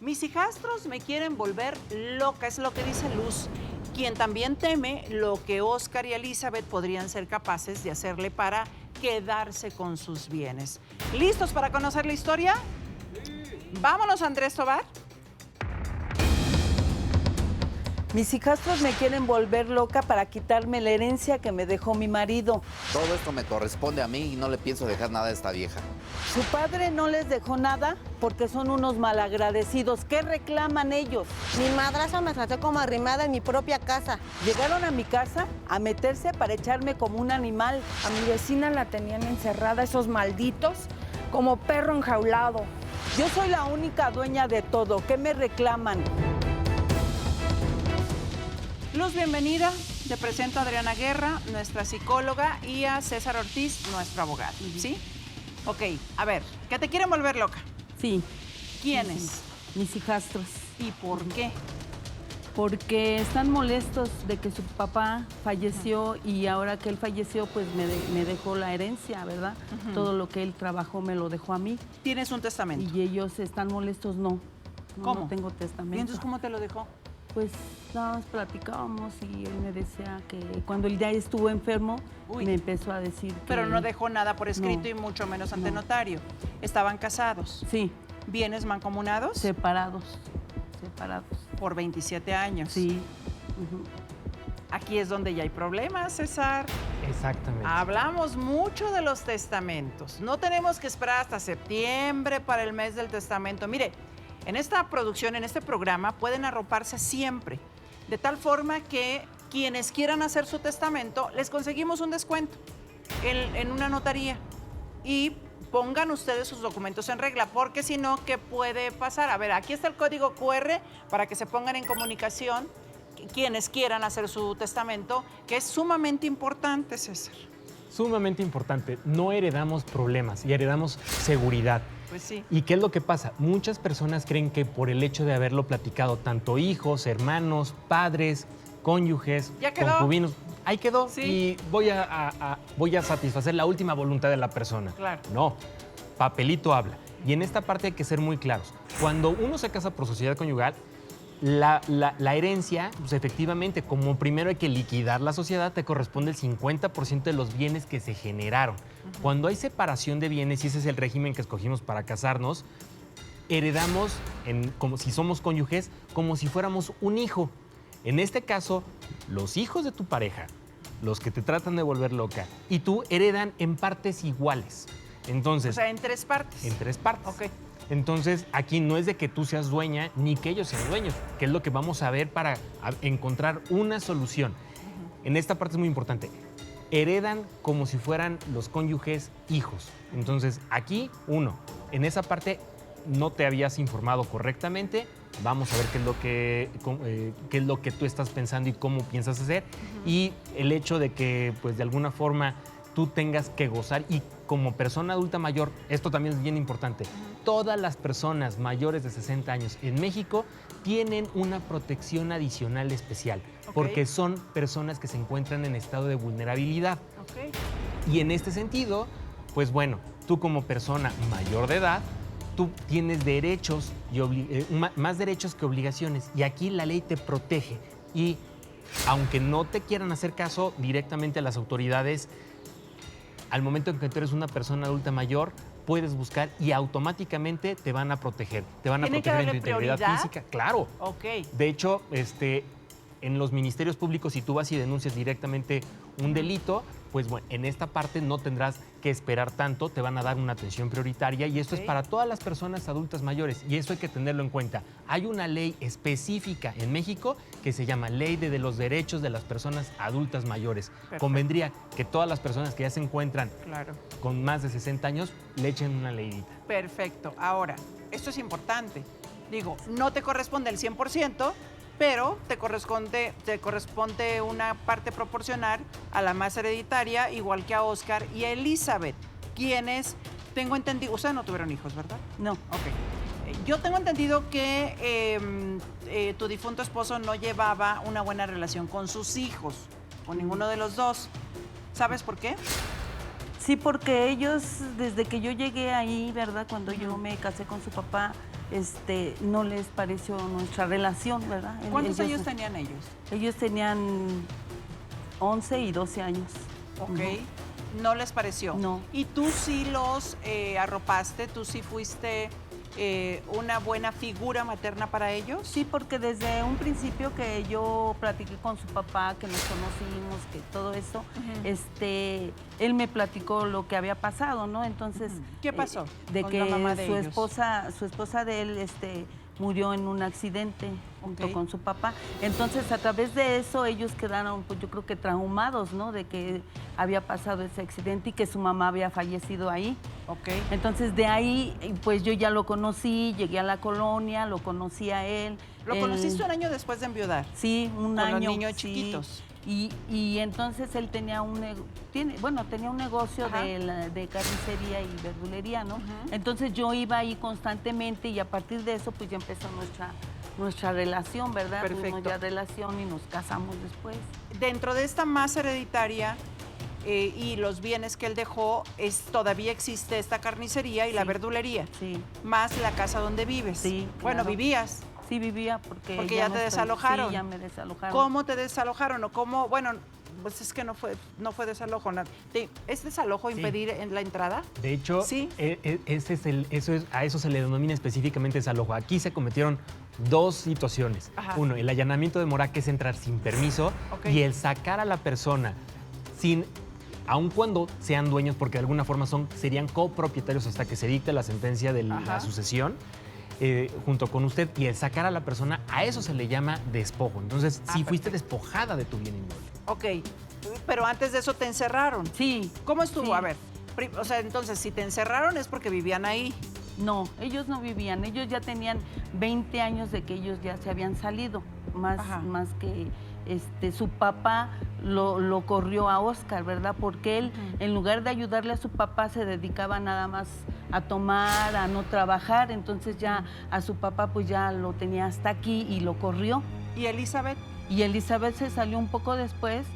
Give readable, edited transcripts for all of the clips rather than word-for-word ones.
Mis hijastros me quieren volver loca, es lo que dice Luz, quien también teme lo que Oscar y Elizabeth podrían ser capaces de hacerle para quedarse con sus bienes. ¿Listos para conocer la historia? Vámonos, Andrés Tobar. Mis hijastros me quieren volver loca para quitarme la herencia que me dejó mi marido. Todo esto me corresponde a mí y no le pienso dejar nada a esta vieja. Su padre no les dejó nada porque son unos malagradecidos. ¿Qué reclaman ellos? Mi madrastra me trató como arrimada en mi propia casa. Llegaron a mi casa a meterse para echarme como un animal. A mi vecina la tenían encerrada esos malditos como perro enjaulado. Yo soy la única dueña de todo. ¿Qué me reclaman? Luz, bienvenida. Te presento a Adriana Guerra, nuestra psicóloga, y a César Ortiz, nuestro abogado. ¿Sí? Ok, a ver, ¿que te quieren volver loca? Sí. ¿Quiénes? Sí, mis hijastros. ¿Y por qué? Porque están molestos de que su papá falleció y ahora que él falleció, pues me dejó la herencia, ¿verdad? Todo lo que él trabajó me lo dejó a mí. ¿Tienes un testamento? Y ellos están molestos, no. ¿Cómo? No tengo testamento. ¿Y entonces cómo te lo dejó? Pues nada más platicábamos y él me decía que cuando él ya estuvo enfermo, me empezó a decir que... Pero no dejó nada por escrito No. y mucho menos ante No. notario. ¿Estaban casados? Sí, ¿Bienes mancomunados? separados. Por 27 años. Sí. Aquí es donde ya hay problemas, César. Exactamente. Hablamos mucho de los testamentos. No tenemos que esperar hasta septiembre para el mes del testamento. Mire, en esta producción, en este programa, pueden arroparse siempre, de tal forma que quienes quieran hacer su testamento, les conseguimos un descuento en una notaría y pongan ustedes sus documentos en regla, porque si no, ¿qué puede pasar? A ver, aquí está el código QR para que se pongan en comunicación quienes quieran hacer su testamento, que es sumamente importante, César. Sumamente importante. No heredamos problemas y heredamos seguridad. Pues sí. ¿Y qué es lo que pasa? Muchas personas creen que por el hecho de haberlo platicado, tanto hijos, hermanos, padres, cónyuges, Ya quedó. concubinos, ahí quedó Sí. y voy a satisfacer la última voluntad de la persona. Claro. No, papelito habla. Y en esta parte hay que ser muy claros. Cuando uno se casa por sociedad conyugal, la herencia, pues efectivamente, como primero hay que liquidar la sociedad, te corresponde el 50% de los bienes que se generaron. Cuando hay separación de bienes, y ese es el régimen que escogimos para casarnos, heredamos, como si somos cónyuges, como si fuéramos un hijo. En este caso, los hijos de tu pareja, los que te tratan de volver loca, y tú heredan en partes iguales. Entonces, O sea, en 3 partes. en 3 partes. Ok. Entonces, aquí no es de que tú seas dueña ni que ellos sean dueños, que es lo que vamos a ver para encontrar una solución. En esta parte es muy importante. Heredan como si fueran los cónyuges hijos. Entonces, aquí, en esa parte no te habías informado correctamente. Vamos a ver qué es lo que tú estás pensando y cómo piensas hacer. Y el hecho de que, pues, de alguna forma tú tengas que gozar y como persona adulta mayor, esto también es bien importante, todas las personas mayores de 60 años en México tienen una protección adicional especial, porque son personas que se encuentran en estado de vulnerabilidad. Ok. Y en este sentido, pues bueno, tú como persona mayor de edad, tú tienes derechos, más derechos que obligaciones, y aquí la ley te protege. Y aunque no te quieran hacer caso directamente a las autoridades, al momento en que tú eres una persona adulta mayor, puedes buscar y automáticamente te van a proteger. Te van a ¿Tiene que proteger en tu darle integridad prioridad? física. Claro. Ok. De hecho, en los ministerios públicos, si tú vas y denuncias directamente un delito, pues bueno, en esta parte no tendrás que esperar tanto, te van a dar una atención prioritaria y esto es para todas las personas adultas mayores y eso hay que tenerlo en cuenta. Hay una ley específica en México que se llama Ley de los Derechos de las Personas Adultas Mayores. Perfecto. Convendría que todas las personas que ya se encuentran Claro. con más de 60 años le echen una leidita. Perfecto. Ahora, esto es importante. Digo, no te corresponde el 100%, pero te corresponde una parte proporcional a la más hereditaria, igual que a Oscar y a Elizabeth, quienes, tengo entendido, ustedes no tuvieron hijos, ¿verdad? No. Ok. Yo tengo entendido que tu difunto esposo no llevaba una buena relación con sus hijos, con ninguno de los dos. ¿Sabes por qué? Sí, porque ellos, desde que yo llegué ahí, ¿verdad? Cuando yo me casé con su papá, no les pareció nuestra relación, ¿verdad? ¿Cuántos años tenían ellos? Ellos tenían 11 y 12 años. Ok. ¿No les pareció? No. ¿Y tú sí los arropaste? ¿Tú sí fuiste una buena figura materna para ellos? Sí, porque desde un principio que yo platiqué con su papá, que nos conocimos, que todo eso, él me platicó lo que había pasado, ¿no? Entonces, ¿Qué pasó de con que la mamá de su ellos? esposa de él, murió en un accidente junto Ok. con su papá. Entonces, a través de eso, ellos quedaron, pues yo creo que traumados, ¿no? De que había pasado ese accidente y que su mamá había fallecido ahí. Ok. Entonces, de ahí, pues yo ya lo conocí, llegué a la colonia, lo conocí a él. ¿Lo conociste un año después de enviudar? Sí, un Con año. los niños sí. chiquitos. Y entonces él tenía tenía un negocio Ajá. de carnicería y verdulería, ¿no? Ujú. Entonces yo iba ahí constantemente y a partir de eso pues ya empezó nuestra relación, ¿verdad? Perfecto. Tuvimos ya relación y nos casamos después. Dentro de esta masa hereditaria y los bienes que él dejó, todavía existe esta carnicería y la Sí. verdulería, Sí, más la casa donde vives. Sí, Bueno, claro. vivías. sí vivía porque Ya no te estoy- desalojaron. Sí, ya me desalojaron. ¿Cómo te desalojaron o cómo? Bueno, pues es que no fue desalojo. ¿Es desalojo Sí. impedir en la entrada? De hecho, Sí. a eso se le denomina específicamente desalojo. Aquí se cometieron dos situaciones. Ajá. Uno, el allanamiento de morada, que es entrar sin permiso, Ok. y el sacar a la persona aun cuando sean dueños, porque de alguna forma serían copropietarios hasta que se dicte la sentencia de Ajá. la sucesión, junto con usted, y el sacar a la persona, a eso se le llama despojo. Entonces, sí fuiste perfecto. despojada de tu bien inmueble. Ok, pero antes de eso te encerraron. Sí. ¿Cómo estuvo? Sí. A ver, o sea, entonces, si te encerraron es porque vivían ahí. No, ellos no vivían, ellos ya tenían 20 años de que ellos ya se habían salido, Ajá. más que su papá lo corrió a Oscar, ¿verdad? Porque él, en lugar de ayudarle a su papá, se dedicaba nada más a tomar, a no trabajar, entonces ya a su papá pues ya lo tenía hasta aquí y lo corrió. ¿Y Elizabeth? Y Elizabeth se salió un poco después,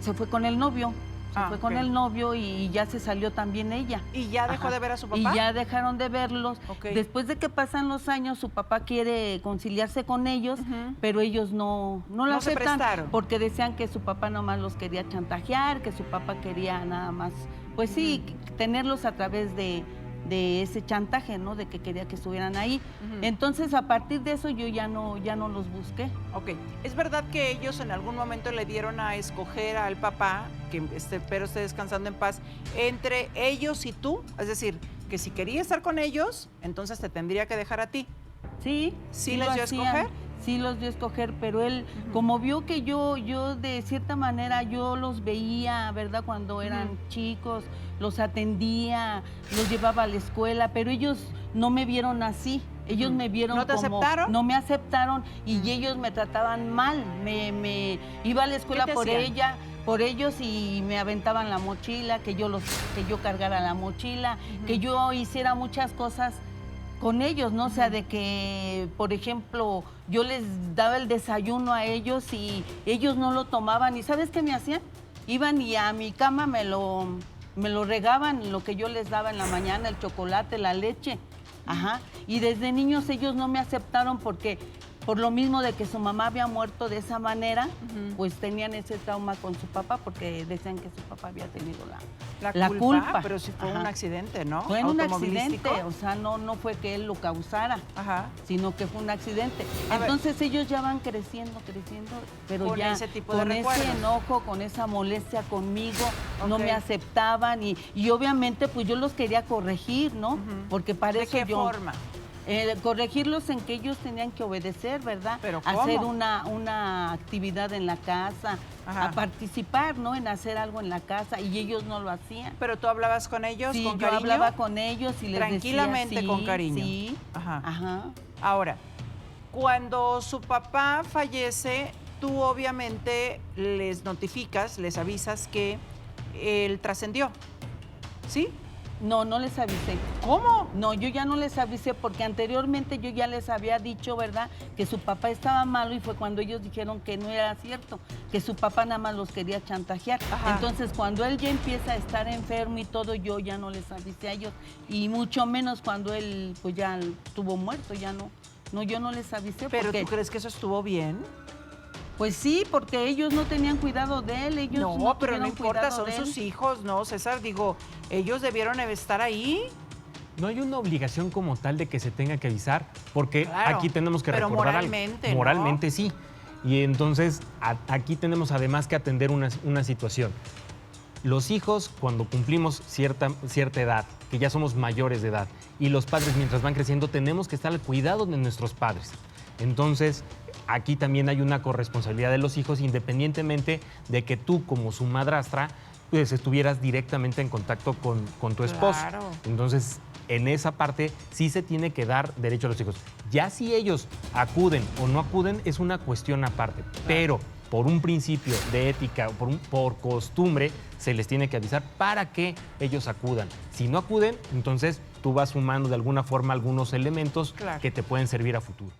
se fue con el novio, Ok. y ya se salió también ella. ¿Y ya dejó Ajá. de ver a su papá? Y ya dejaron de verlos. Ok. Después de que pasan los años, su papá quiere conciliarse con ellos, Ujú. pero ellos no lo No se aceptan prestaron. porque decían que su papá nomás los quería chantajear, que su papá quería nada más, pues sí, tenerlos a través de ese chantaje, ¿no? De que quería que estuvieran ahí. Ujú. Entonces, a partir de eso, yo ya no los busqué. Ok, ¿es verdad que ellos en algún momento le dieron a escoger al papá, que espero esté descansando en paz, entre ellos y tú? Es decir, que si quería estar con ellos, entonces te tendría que dejar a ti. Sí. ¿Sí lo les dio a hacían, escoger? Sí los dio a escoger, pero él, como vio que yo de cierta manera, yo los veía, ¿verdad? Cuando eran chicos, los atendía, los llevaba a la escuela, pero ellos no me vieron así. Ellos me vieron ¿No te como... aceptaron? No me aceptaron y ellos me trataban mal. Me iba a la escuela te por hacían? por ellos y me aventaban la mochila, que yo cargara la mochila, que yo hiciera muchas cosas con ellos, ¿no? O sea, de que, por ejemplo, yo les daba el desayuno a ellos y ellos no lo tomaban. ¿Y sabes qué me hacían? Iban y a mi cama me lo regaban, lo que yo les daba en la mañana, el chocolate, la leche. Ajá. Y desde niños ellos no me aceptaron porque por lo mismo de que su mamá había muerto de esa manera, pues tenían ese trauma con su papá porque decían que su papá había tenido la culpa. Pero si fue Ajá. un accidente, ¿no? Fue en un Automovilístico. accidente, o sea, no fue que él lo causara, Ajá. sino que fue un accidente. A ver. Entonces ellos ya van creciendo, pero Con ya ese tipo de con recuerdos. ese enojo, con esa molestia conmigo, no Ok. me aceptaban y obviamente pues yo los quería corregir, ¿no? Ujú. Porque para ¿De eso qué yo... forma? Corregirlos en que ellos tenían que obedecer, ¿verdad? ¿Pero cómo? Hacer una actividad en la casa, Ajá. a participar, ¿no? En hacer algo en la casa y ellos no lo hacían. ¿Pero tú hablabas con ellos Sí, con yo cariño? hablaba con ellos y les Tranquilamente, decía, con sí, cariño. Sí, Ajá. ajá. Ahora, cuando su papá fallece, tú obviamente les notificas, les avisas que él trascendió, ¿sí? No, no les avisé. ¿Cómo? No, yo ya no les avisé porque anteriormente yo ya les había dicho, ¿verdad?, que su papá estaba malo y fue cuando ellos dijeron que no era cierto, que su papá nada más los quería chantajear. Ajá. Entonces, cuando él ya empieza a estar enfermo y todo, yo ya no les avisé a ellos y mucho menos cuando él pues ya estuvo muerto, ya no. No, yo no les avisé ¿Pero porque tú crees que eso estuvo bien? pues sí, porque ellos no tenían cuidado de él, ellos No, pero no tuvieron importa, cuidado son de él. sus hijos, ¿no, César? Digo, ellos debieron estar ahí. No hay una obligación como tal de que se tenga que avisar, porque Claro, aquí tenemos que pero recordar moralmente, algo. ¿no? Moralmente sí. Y entonces aquí tenemos además que atender una situación. Los hijos, cuando cumplimos cierta edad, que ya somos mayores de edad, y los padres mientras van creciendo, tenemos que estar al cuidado de nuestros padres. Entonces, aquí también hay una corresponsabilidad de los hijos, independientemente de que tú, como su madrastra, pues estuvieras directamente en contacto con tu esposo. Claro. Entonces, en esa parte sí se tiene que dar derecho a los hijos. Ya si ellos acuden o no acuden, es una cuestión aparte. Pero por un principio de ética, por costumbre, se les tiene que avisar para que ellos acudan. Si no acuden, entonces tú vas sumando de alguna forma algunos elementos Claro. que te pueden servir a futuro.